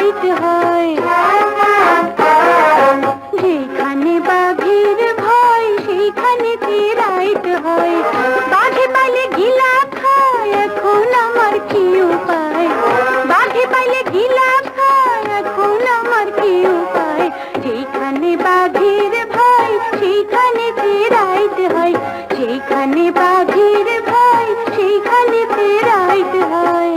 রাইত হয়, যেখানে বাঘের ভয় সেইখানেতে রাইত হয়। বাঘে পাইলে গিলা খায়, এখন আমার কি উপায়? বাঘে পাইলে গিলা খায়, এখন আমার কি উপায়? যেখানে বাঘের ভয় সেইখানেতে রাইত হয়, যেখানে বাঘের ভয় সেইখানেতে রাইত হয়।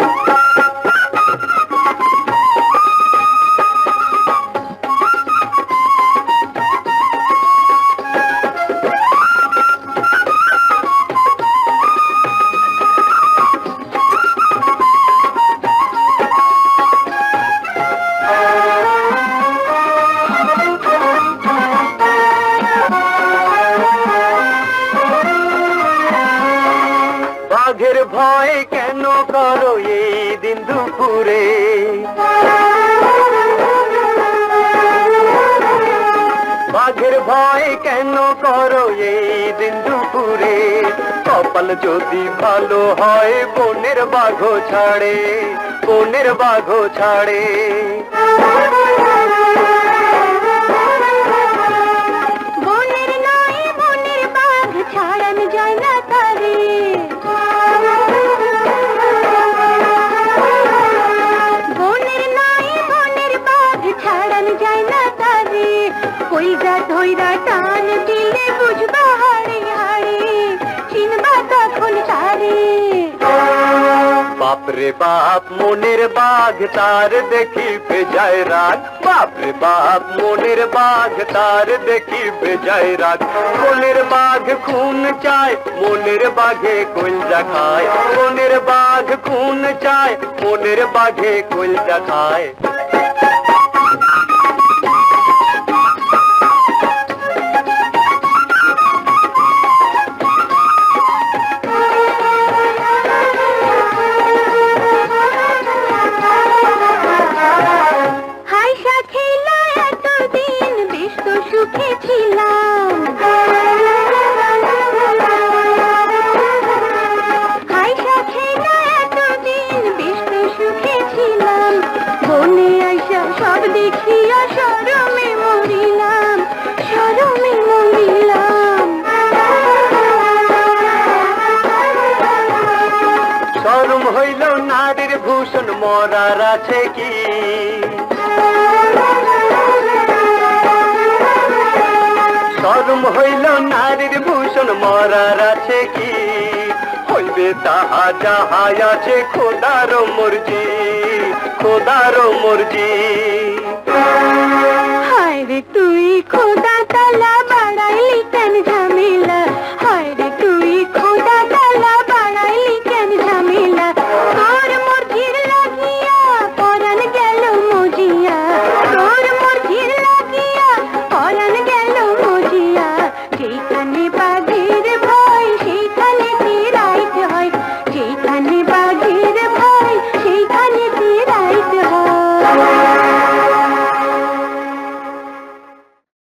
বাঘের ভয় কেন করো এই দিন দুপুরে? বাঘের ভয় কেন করো এই দিন দুপুরে? কপাল যদি ভালো হয় বনের বাঘও ছাড়ে, বনের বাঘও ছাড়ে। বনের নয় বনের বাঘ ছাড়ানো যায় না তারে, বনের নয় বনের বাঘ ছাড়ানো যায় না তারে। কইরা ধইরা টান দিলে বুঝবা হাড়ে হাড়ে, চিনবা তখন তারে। বাপরে বাপ মনের বাঘ তার দেখি বেজায় রাগ, বাপরে বাপ মনের বাঘ তার দেখি বেজায় রাগ। মনের বাঘ খুন চায়, মনের বাঘে কলজা খায়, মনের বাঘ খুন চায়, মনের বাঘে কলজা খায়। হাইসা খেলা এতদিন বেশ তো সুখে ছিলাম, হাইসা খেলা এতদিন বেশ তো সুখে ছিলাম। বনে আইসা সব দেখিয়া শরমে মরিলাম, শরমে মরিলাম। শরম হইল নারীর ভূষণ মরার আছে কি? শরম হইল নারীর ভূষণ মরার আছে কি? হইবে তাহা যাহা আছে খোদার মর্জি, খোদার মর্জি। হায় রে তুই খোদা